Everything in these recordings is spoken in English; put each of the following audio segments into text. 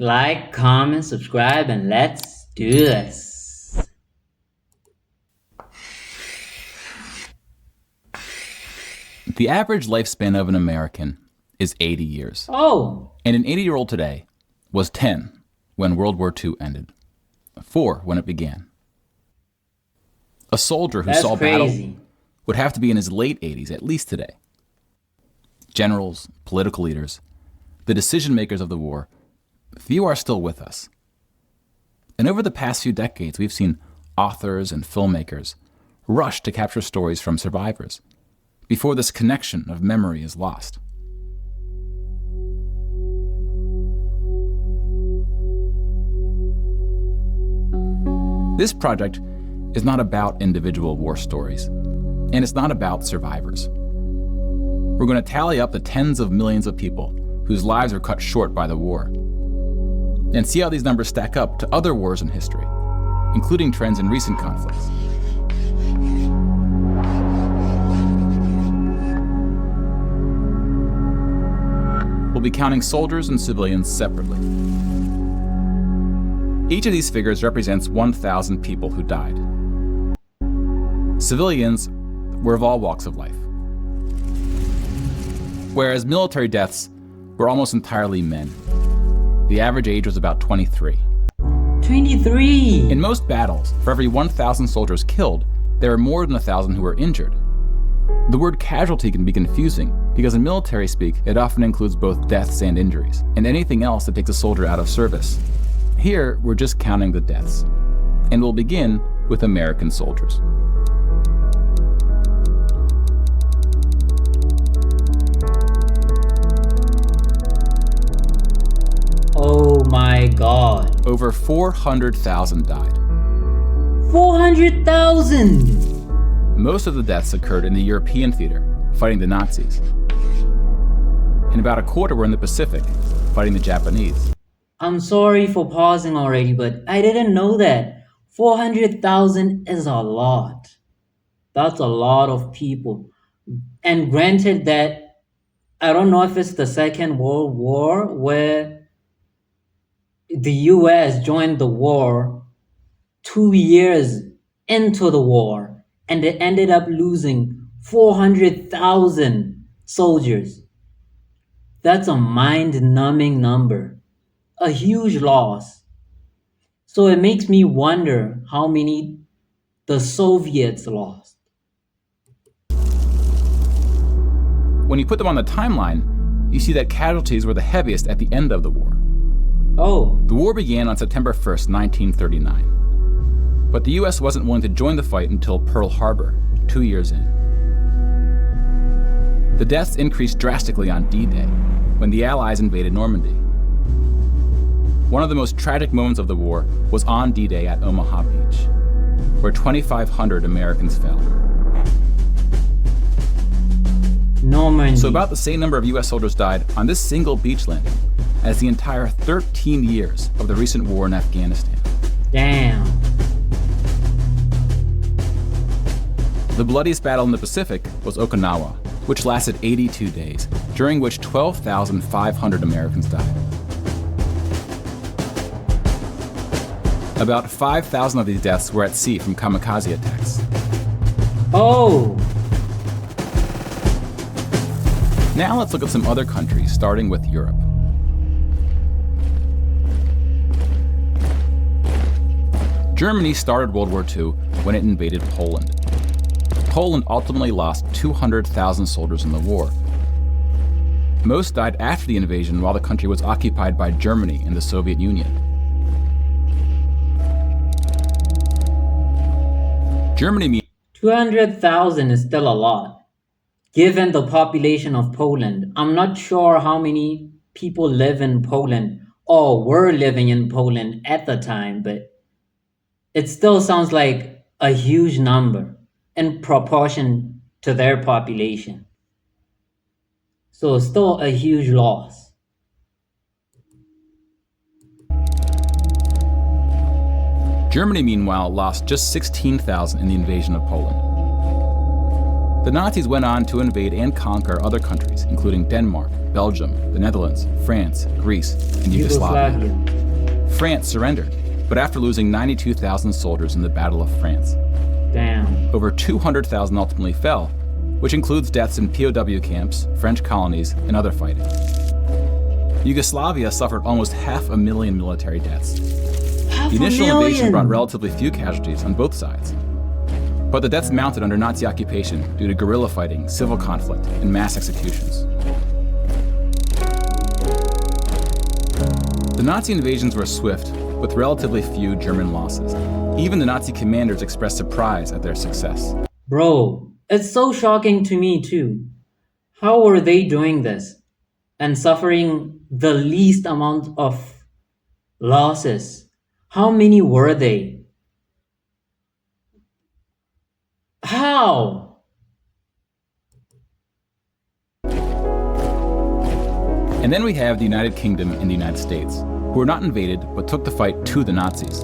Like, comment, subscribe, and let's do this. The average lifespan of an American is 80 years. Oh, And an 80-year-old today was 10 when World War II ended, 4 when it began. A soldier who that's saw crazy. battle would have to be in his late 80s, at least today. Generals, political leaders, the decision makers of the war, few are still with us. And over the past few decades, we've seen authors and filmmakers rush to capture stories from survivors before this connection of memory is lost. This project is not about individual war stories, and it's not about survivors. We're going to tally up the tens of millions of people whose lives are cut short by the war, and see how these numbers stack up to other wars in history, including trends in recent conflicts. We'll be counting soldiers and civilians separately. Each of these figures represents 1,000 people who died. Civilians were of all walks of life, whereas military deaths were almost entirely men. The average age was about 23. 23! In most battles, for every 1,000 soldiers killed, there are more than 1,000 who are injured. The word casualty can be confusing because in military speak, it often includes both deaths and injuries, and anything else that takes a soldier out of service. Here, we're just counting the deaths, and we'll begin with American soldiers. Oh my god. Over 400,000 died. 400,000! Most of the deaths occurred in the European theater, fighting the Nazis. And about a quarter were in the Pacific, fighting the Japanese. I'm sorry for pausing already, but I didn't know that. 400,000 is a lot. That's a lot of people. And granted that, I don't know if it's the Second World War where the US joined the war 2 years into the war and they ended up losing 400,000 soldiers. That's a mind-numbing number, a huge loss. So it makes me wonder how many the Soviets lost. When you put them on the timeline, you see that casualties were the heaviest at the end of the war. Oh, The war began on September 1st, 1939. But the US wasn't willing to join the fight until Pearl Harbor, 2 years in. The deaths increased drastically on D-Day, when the Allies invaded Normandy. One of the most tragic moments of the war was on D-Day at Omaha Beach, where 2,500 Americans fell. Normandy. So about the same number of US soldiers died on this single beach landing as the entire 13 years of the recent war in Afghanistan. Damn. The bloodiest battle in the Pacific was Okinawa, which lasted 82 days, during which 12,500 Americans died. About 5,000 of these deaths were at sea from kamikaze attacks. Oh, Now let's look at some other countries, starting with Europe. Germany started World War II when it invaded Poland. Poland ultimately lost 200,000 soldiers in the war. Most died after the invasion while the country was occupied by Germany and the Soviet Union. Germany 200,000 is still a lot. Given the population of Poland, I'm not sure how many people live in Poland or were living in Poland at the time, but it still sounds like a huge number in proportion to their population. So still a huge loss. Germany, meanwhile, lost just 16,000 in the invasion of Poland. The Nazis went on to invade and conquer other countries, including Denmark, Belgium, the Netherlands, France, Greece, and Yugoslavia. France surrendered, but after losing 92,000 soldiers in the Battle of France. Damn. Over 200,000 ultimately fell, which includes deaths in POW camps, French colonies, and other fighting. Yugoslavia suffered almost 500,000 military deaths. The initial invasion brought relatively few casualties on both sides. But the deaths mounted under Nazi occupation due to guerrilla fighting, civil conflict, and mass executions. The Nazi invasions were swift, with relatively few German losses. Even the Nazi commanders expressed surprise at their success. Bro, it's so shocking to me too. How were they doing this and suffering the least amount of losses? How many were they? How? And then we have the United Kingdom and the United States, who were not invaded but took the fight to the Nazis.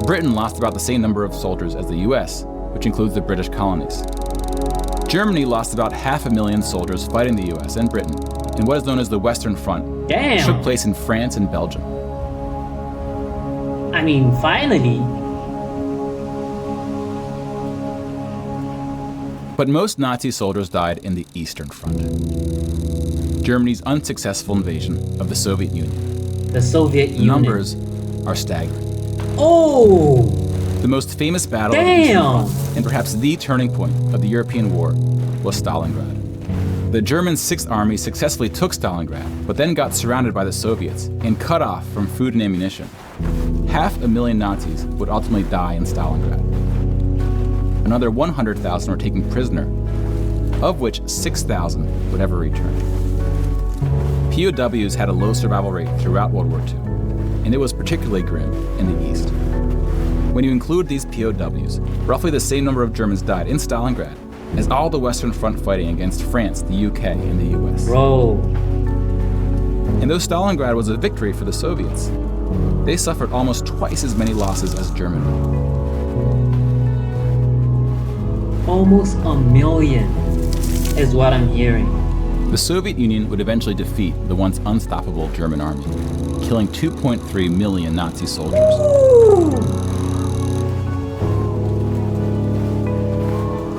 Britain lost about the same number of soldiers as the US, which includes the British colonies. Germany lost about 500,000 soldiers fighting the US and Britain in what is known as the Western Front, which took place in France and Belgium. I mean, finally. But most Nazi soldiers died in the Eastern Front, Germany's unsuccessful invasion of the Soviet Union. The Soviet Union. Numbers are staggering. Oh! The most famous battle of the Eastern Front, and perhaps the turning point of the European war, was Stalingrad. The German Sixth Army successfully took Stalingrad, but then got surrounded by the Soviets and cut off from food and ammunition. 500,000 Nazis would ultimately die in Stalingrad. Another 100,000 were taken prisoner, of which 6,000 would ever return. POWs had a low survival rate throughout World War II, and it was particularly grim in the East. When you include these POWs, roughly the same number of Germans died in Stalingrad as all the Western Front fighting against France, the UK, and the US. Bro. And though Stalingrad was a victory for the Soviets, they suffered almost twice as many losses as Germany. Almost 1 million is what I'm hearing. The Soviet Union would eventually defeat the once unstoppable German army, killing 2.3 million Nazi soldiers.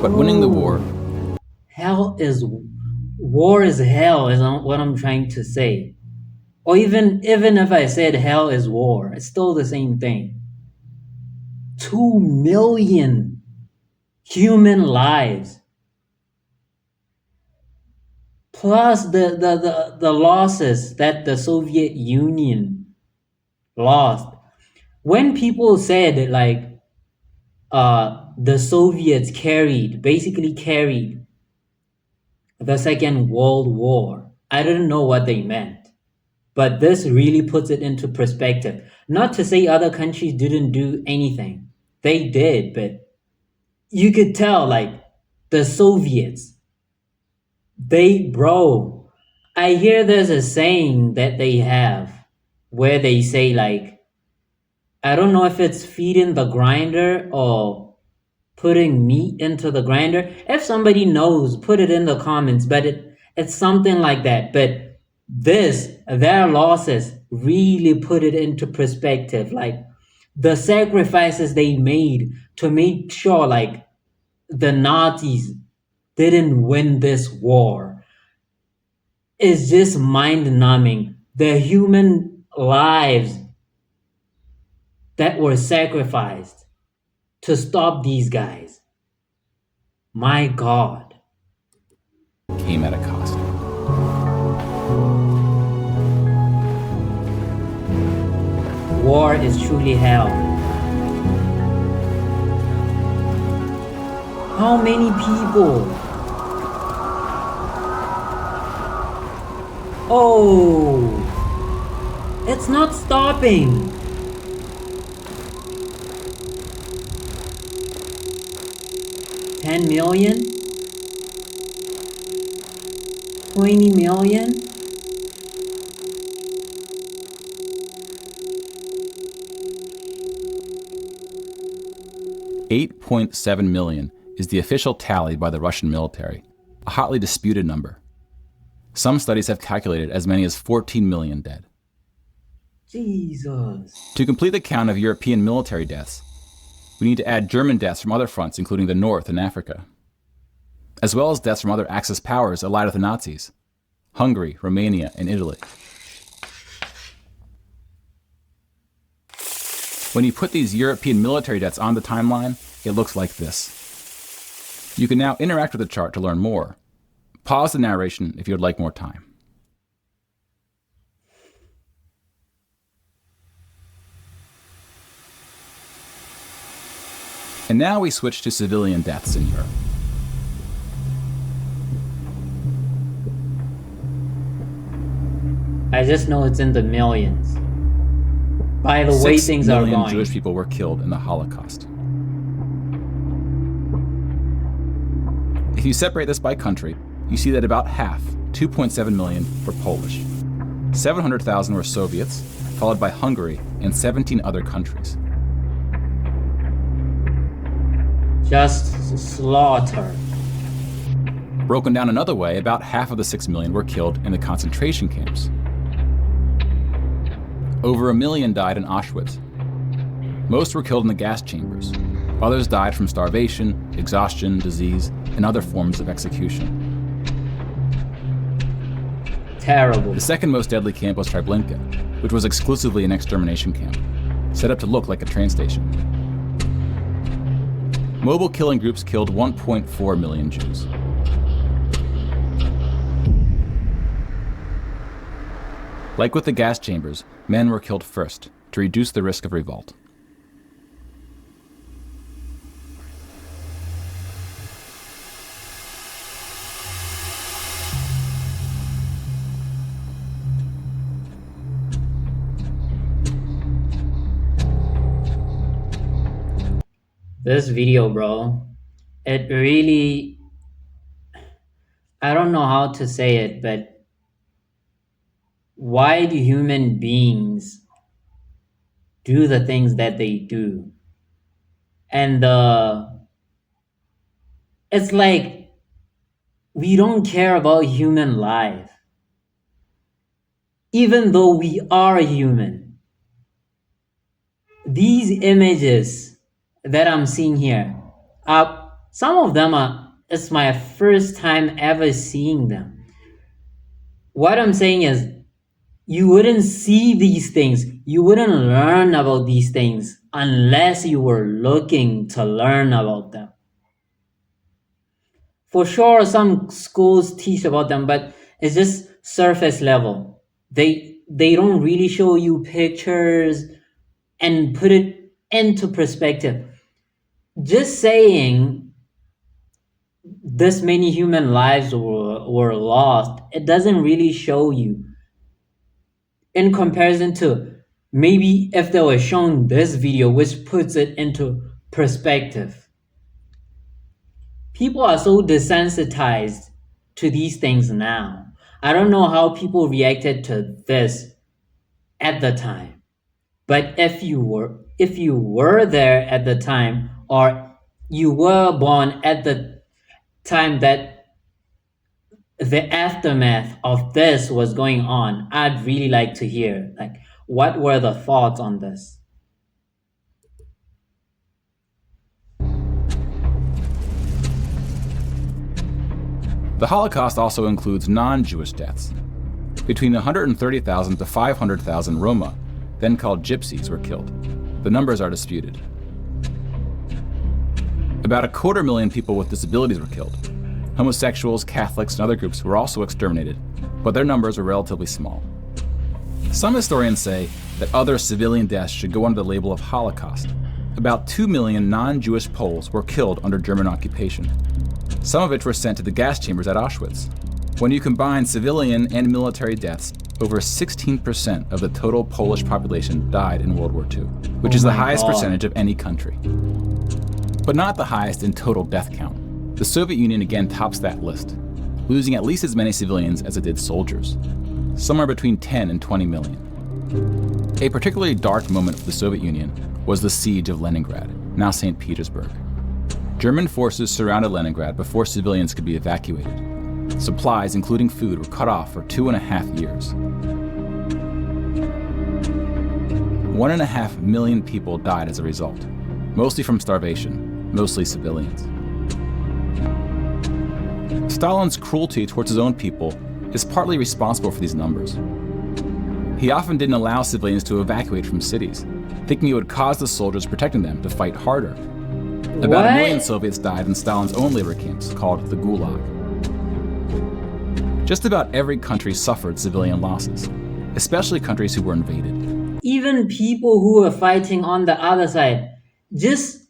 But winning the war... War is hell is what I'm trying to say. Or even if I said hell is war, it's still the same thing. 2 million human lives. Plus the losses that the Soviet Union lost. When people said like the Soviets basically carried the Second World War, I didn't know what they meant. But this really puts it into perspective. Not to say other countries didn't do anything. They did, but you could tell like the Soviets, I hear there's a saying that they have where they say like, I don't know if it's feeding the grinder or putting meat into the grinder. If somebody knows, put it in the comments, but it's something like that. But their losses really put it into perspective. Like the sacrifices they made to make sure like the Nazis didn't win this war is just mind-numbing. The human lives that were sacrificed to stop these guys. My God. Came at a cost. War is truly hell. How many people? Oh, it's not stopping. $10 million? 20 million? $8.7 million is the official tally by the Russian military, a hotly disputed number. Some studies have calculated as many as 14 million dead. Jesus. To complete the count of European military deaths, we need to add German deaths from other fronts, including the North and Africa, as well as deaths from other Axis powers allied with the Nazis, Hungary, Romania, and Italy. When you put these European military deaths on the timeline, it looks like this. You can now interact with the chart to learn more. Pause the narration if you would like more time. And now we switch to civilian deaths in Europe. I just know it's in the millions. By the way things are 6 million going. Jewish people were killed in the Holocaust. If you separate this by country, you see that about half, 2.7 million, were Polish. 700,000 were Soviets, followed by Hungary and 17 other countries. Just slaughter. Broken down another way, about half of the 6 million were killed in the concentration camps. Over 1 million died in Auschwitz. Most were killed in the gas chambers. Others died from starvation, exhaustion, disease, and other forms of execution. Terrible. The second most deadly camp was Treblinka, which was exclusively an extermination camp, set up to look like a train station. Mobile killing groups killed 1.4 million Jews. Like with the gas chambers, men were killed first to reduce the risk of revolt. This video, bro, it really, I don't know how to say it, but why do human beings do the things that they do? And it's like we don't care about human life, even though we are human. These images that I'm seeing here, some of them it's my first time ever seeing them. What I'm saying is, you wouldn't see these things, you wouldn't learn about these things unless you were looking to learn about them. For sure, some schools teach about them, but it's just surface level. They don't really show you pictures and put it into perspective. Just saying this many human lives were lost, it doesn't really show you. In comparison to maybe if they were shown this video, which puts it into perspective. People are so desensitized to these things now. I don't know how people reacted to this at the time. But if you were there at the time, or you were born at the time that the aftermath of this was going on, I'd really like to hear, like, what were the thoughts on this? The Holocaust also includes non-Jewish deaths. Between 130,000 to 500,000 Roma, then called Gypsies, were killed. The numbers are disputed. About 250,000 people with disabilities were killed. Homosexuals, Catholics, and other groups were also exterminated, but their numbers were relatively small. Some historians say that other civilian deaths should go under the label of Holocaust. About 2 million non-Jewish Poles were killed under German occupation, some of which were sent to the gas chambers at Auschwitz. When you combine civilian and military deaths, over 16% of the total Polish population died in World War II, which is the highest percentage of any country. But not the highest in total death count. The Soviet Union again tops that list, losing at least as many civilians as it did soldiers, somewhere between 10 and 20 million. A particularly dark moment for the Soviet Union was the siege of Leningrad, now St. Petersburg. German forces surrounded Leningrad before civilians could be evacuated. Supplies, including food, were cut off for 2.5 years. 1.5 million people died as a result, mostly from starvation, mostly civilians. Stalin's cruelty towards his own people is partly responsible for these numbers. He often didn't allow civilians to evacuate from cities, thinking it would cause the soldiers protecting them to fight harder. About 1 million Soviets died in Stalin's own labor camps, called the Gulag. Just about every country suffered civilian losses, especially countries who were invaded. Even people who were fighting on the other side, just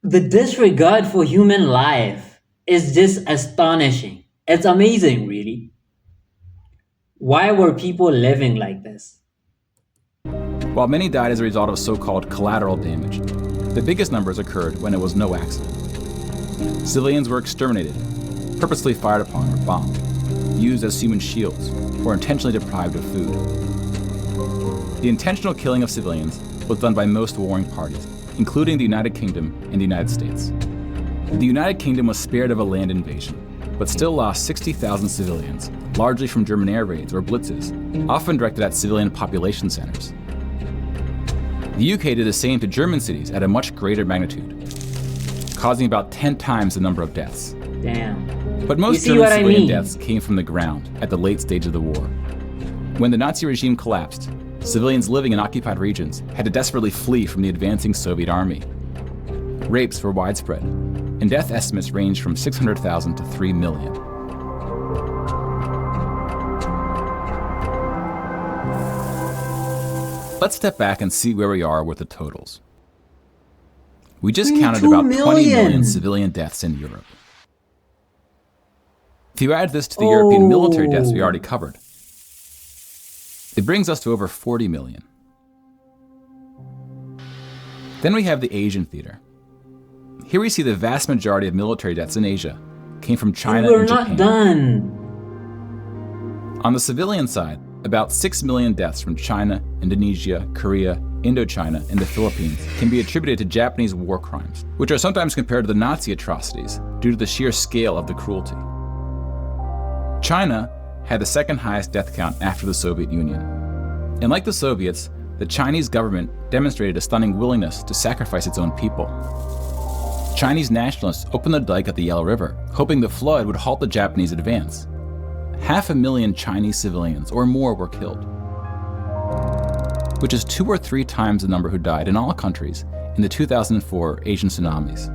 the disregard for human life is just astonishing. It's amazing, really. Why were people living like this? While many died as a result of so-called collateral damage, the biggest numbers occurred when it was no accident. Civilians were exterminated, purposely fired upon or bombed, used as human shields, or intentionally deprived of food. The intentional killing of civilians was done by most warring parties, including the United Kingdom and the United States. The United Kingdom was spared of a land invasion, but still lost 60,000 civilians, largely from German air raids or blitzes, often directed at civilian population centers. The UK did the same to German cities at a much greater magnitude, causing about 10 times the number of deaths. Damn. But most German civilian deaths came from the ground at the late stage of the war. When the Nazi regime collapsed, civilians living in occupied regions had to desperately flee from the advancing Soviet army. Rapes were widespread, and death estimates ranged from 600,000 to 3 million. Let's step back and see where we are with the totals. We just counted about 20 million civilian deaths in Europe. If you add this to the European military deaths we already covered, it brings us to over 40 million. Then we have the Asian theater. Here we see the vast majority of military deaths in Asia came from China and Japan. We're not done. On the civilian side, about 6 million deaths from China, Indonesia, Korea, Indochina, and the Philippines can be attributed to Japanese war crimes, which are sometimes compared to the Nazi atrocities due to the sheer scale of the cruelty. China had the second highest death count after the Soviet Union. And like the Soviets, the Chinese government demonstrated a stunning willingness to sacrifice its own people. Chinese nationalists opened the dike at the Yellow River, hoping the flood would halt the Japanese advance. 500,000 Chinese civilians or more were killed, which is 2 or 3 times the number who died in all countries in the 2004 Asian tsunamis.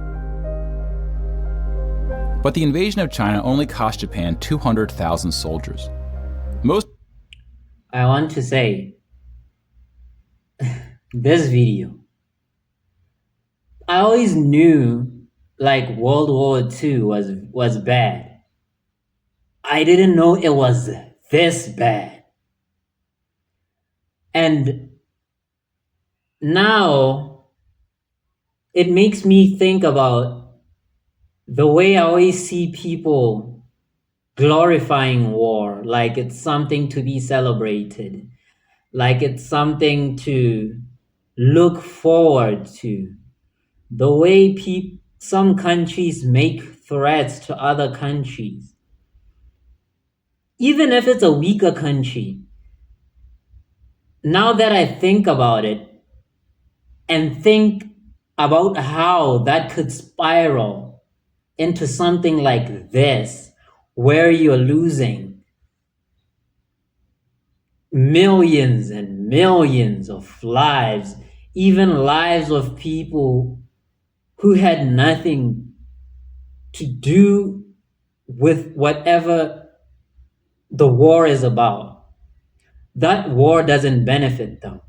But the invasion of China only cost Japan 200,000 soldiers. I want to say, this video, I always knew like World War II was bad. I didn't know it was this bad. And now it makes me think about the way I always see people glorifying war, like it's something to be celebrated, like it's something to look forward to. The way some countries make threats to other countries, even if it's a weaker country. Now that I think about it and think about how that could spiral into something like this, where you're losing millions and millions of lives, even lives of people who had nothing to do with whatever the war is about. That war doesn't benefit them.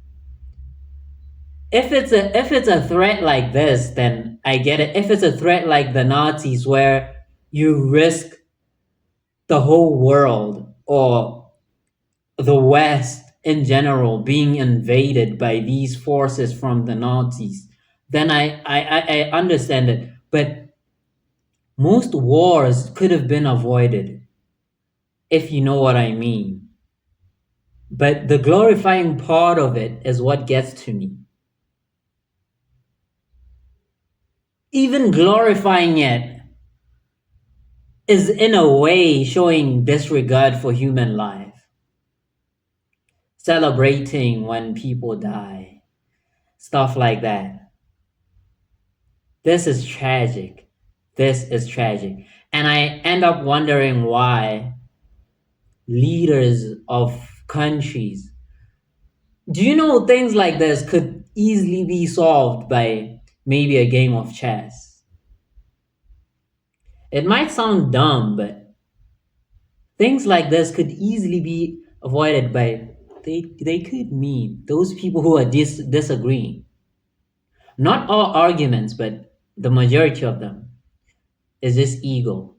If it's a threat like this, then I get it. If it's a threat like the Nazis, where you risk the whole world or the West in general being invaded by these forces from the Nazis, then I understand it. But most wars could have been avoided, if you know what I mean. But the glorifying part of it is what gets to me. Even glorifying it is in a way showing disregard for human life. Celebrating when people die, stuff like that. This is tragic. This is tragic. And I end up wondering why leaders of countries, do you know things like this could easily be solved by maybe a game of chess? It might sound dumb, but things like this could easily be avoided by they could meet those people who are disagreeing. Not all arguments, but the majority of them is just ego.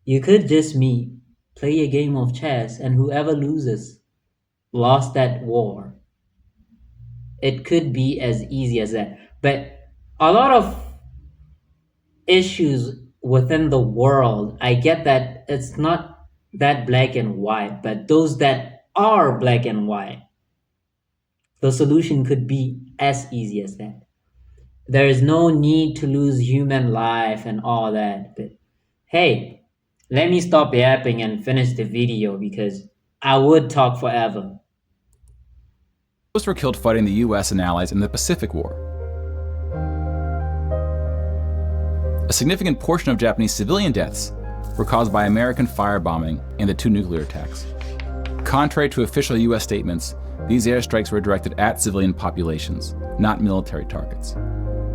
You could just meet, play a game of chess, and whoever loses lost that war. It could be as easy as that. But a lot of issues within the world, I get that it's not that black and white, but those that are black and white, the solution could be as easy as that. There is no need to lose human life and all that. But hey, let me stop yapping and finish the video because I would talk forever. Most were killed fighting the US and allies in the Pacific War. A significant portion of Japanese civilian deaths were caused by American firebombing and the 2 nuclear attacks. Contrary to official US statements, these airstrikes were directed at civilian populations, not military targets.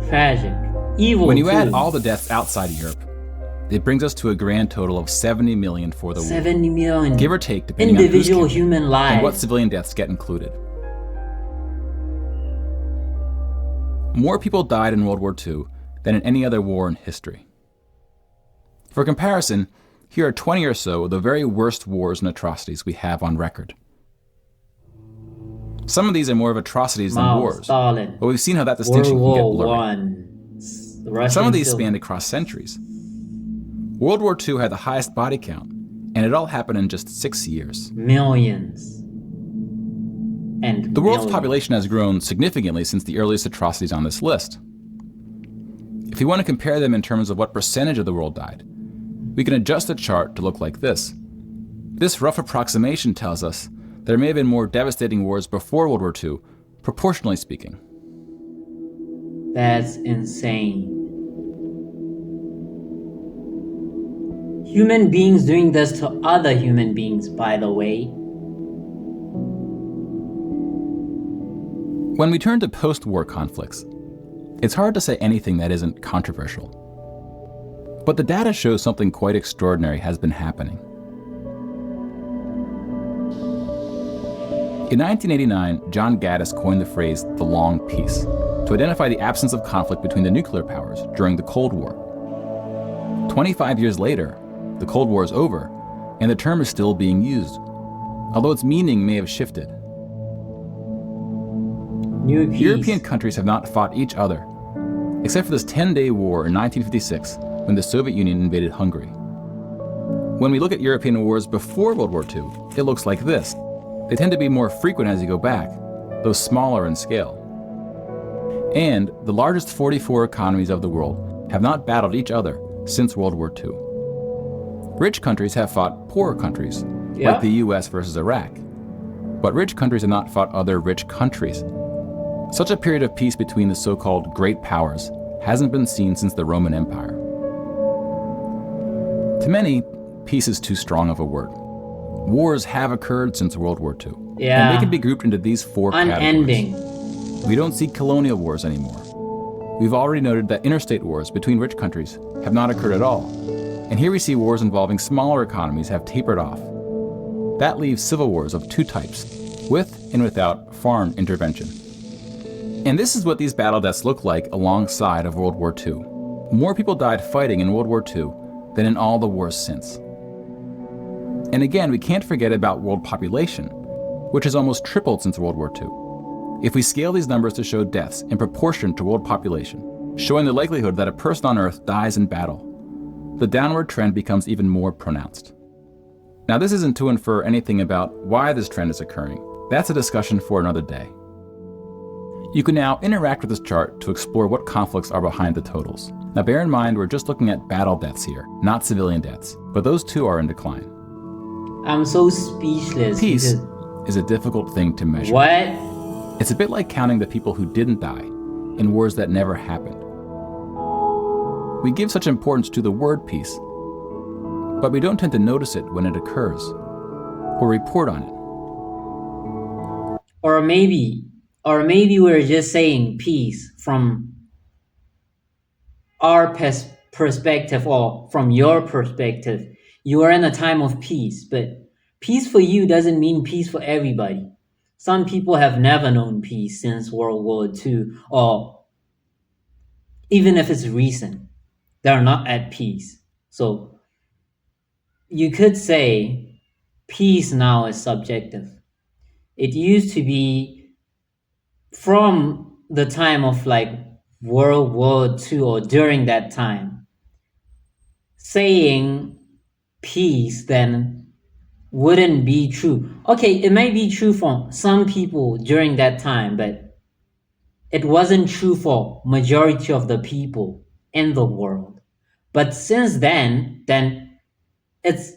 Tragic. Evil. When you too. add all the deaths outside of Europe, it brings us to a grand total of 70 million for the war. 70 million. Give or take, depending individual on who's human and lives. what civilian deaths get included. More people died in World War II than in any other war in history. For comparison, here are 20 or so of the very worst wars and atrocities we have on record. Some of these are more of atrocities than Mao, wars, Stalin, but we've seen how that distinction can get World War blurry. I, Some of these Civil- spanned across centuries. World War II had the highest body count, and it all happened in just 6 years. millions. And The world's millions. population has grown significantly since the earliest atrocities on this list. If you want to compare them in terms of what percentage of the world died, we can adjust the chart to look like this. This rough approximation tells us there may have been more devastating wars before World War II, proportionally speaking. That's insane. Human beings doing this to other human beings, by the way. When we turn to post-war conflicts, it's hard to say anything that isn't controversial. But the data shows something quite extraordinary has been happening. In 1989, John Gaddis coined the phrase the long peace to identify the absence of conflict between the nuclear powers during the Cold War. 25 years later, the Cold War is over, and the term is still being used, although its meaning may have shifted. New peace. European countries have not fought each other, except for this 10-day war in 1956 when the Soviet Union invaded Hungary. When we look at European wars before World War II, it looks like this. They tend to be more frequent as you go back, though smaller in scale. And the largest 44 economies of the world have not battled each other since World War II. Rich countries have fought poorer countries, Yeah. like the US versus Iraq. But rich countries have not fought other rich countries. Such a period of peace between the so-called great powers hasn't been seen since the Roman Empire. To many, peace is too strong of a word. Wars have occurred since World War II, and Yeah. they can be grouped into these 4 categories. Unending. We don't see colonial wars anymore. We've already noted that interstate wars between rich countries have not occurred at all, and here we see wars involving smaller economies have tapered off. That leaves civil wars of 2 types, with and without foreign intervention. And this is what these battle deaths look like alongside of World War II. More people died fighting in World War II than in all the wars since. And again, we can't forget about world population, which has almost tripled since World War II. If we scale these numbers to show deaths in proportion to world population, showing the likelihood that a person on Earth dies in battle, the downward trend becomes even more pronounced. Now, this isn't to infer anything about why this trend is occurring. That's a discussion for another day. You can now interact with this chart to explore what conflicts are behind the totals. Now bear in mind we're just looking at battle deaths here, not civilian deaths, but those too are in decline. I'm so speechless. Peace because- is a difficult thing to measure. What? It's a bit like counting the people who didn't die in wars that never happened. We give such importance to the word peace, but we don't tend to notice it when it occurs or report on it. Or maybe we're just saying peace from our perspective or from your perspective. You are in a time of peace, but peace for you doesn't mean peace for everybody. Some people have never known peace since World War II, or even if it's recent, they're not at peace. So you could say peace now is subjective. It used to be from the time of like World War II or during that time. Saying peace then wouldn't be true. Okay, it might be true for some people during that time, but it wasn't true for majority of the people in the world. But since then it's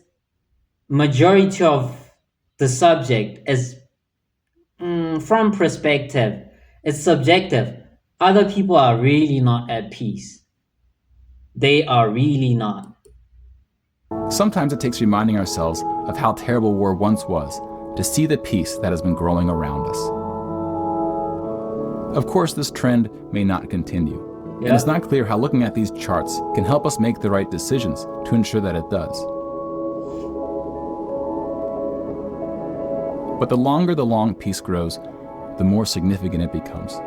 majority of the subject is from perspective. It's subjective. Other people are really not at peace. They are really not. Sometimes it takes reminding ourselves of how terrible war once was to see the peace that has been growing around us. Of course, this trend may not continue, and it's not clear how looking at these charts can help us make the right decisions to ensure that it does. But the longer the long peace grows, the more significant it becomes.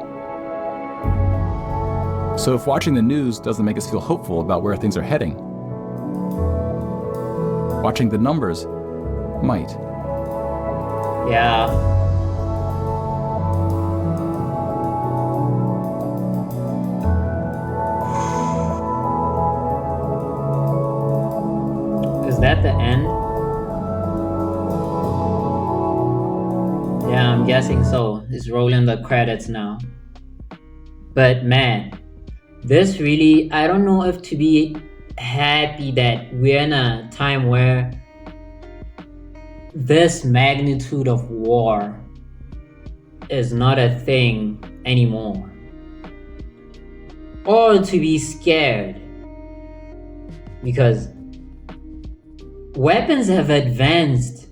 So if watching the news doesn't make us feel hopeful about where things are heading, watching the numbers might. Yeah. Is that the end? Yeah, I'm guessing so. It's rolling the credits now. But man, this really, I don't know if to be happy that we're in a time where this magnitude of war is not a thing anymore, or to be scared, because weapons have advanced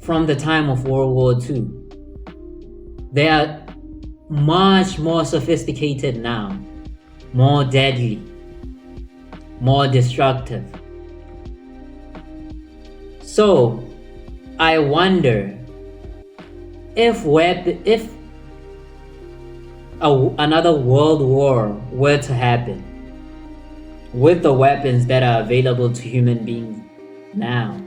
from the time of World War II. They are much more sophisticated now, more deadly, more destructive. So I wonder if another world war were to happen with the weapons that are available to human beings now,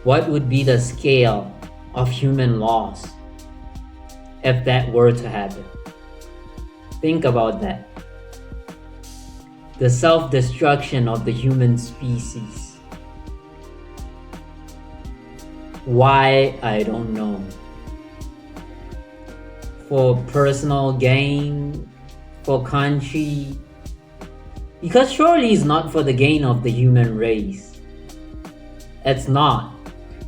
what would be the scale of human loss if that were to happen? Think about that. The self-destruction of the human species. Why? I don't know. For personal gain, for country, because surely it's not for the gain of the human race. It's not.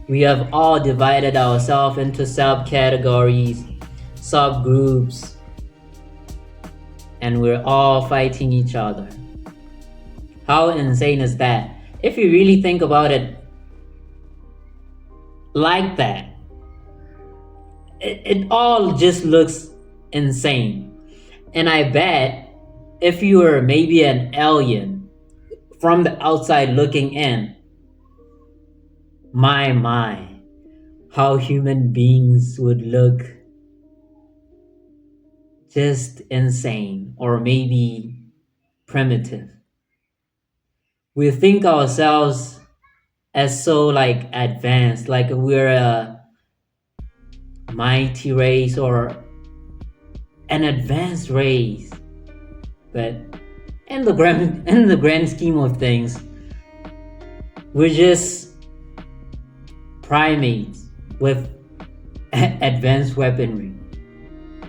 We have all divided ourselves into subcategories, subgroups, and we're all fighting each other. How insane is that? If you really think about it like that, it all just looks insane. And I bet if you were maybe an alien from the outside looking in, my, how human beings would look just insane, or maybe primitive. We think ourselves as so like advanced, like we're a mighty race or an advanced race. But in the grand scheme of things, we're just primates with advanced weaponry.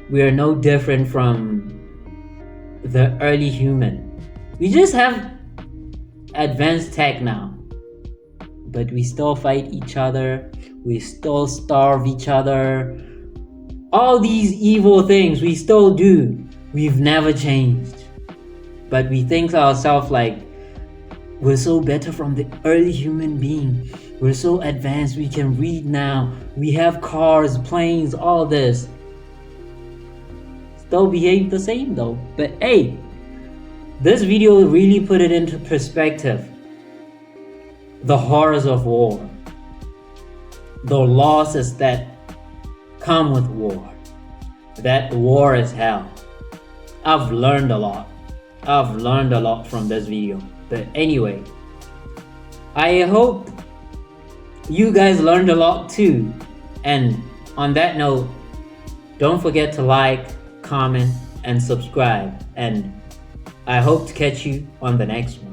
We are no different from the early human. We just have advanced tech now, but we still fight each other, we still starve each other. All these evil things we still do. We've never changed. But we think to ourselves like, we're so better from the early human being. We're so advanced, we can read now. We have cars, planes, all this. Still behave the same though. But hey, this video really put it into perspective. The horrors of war. The losses that come with war. That war is hell. I've learned a lot. I've learned a lot from this video. But anyway, I hope you guys learned a lot too. And on that note, don't forget to like, comment, and subscribe. And I hope to catch you on the next one.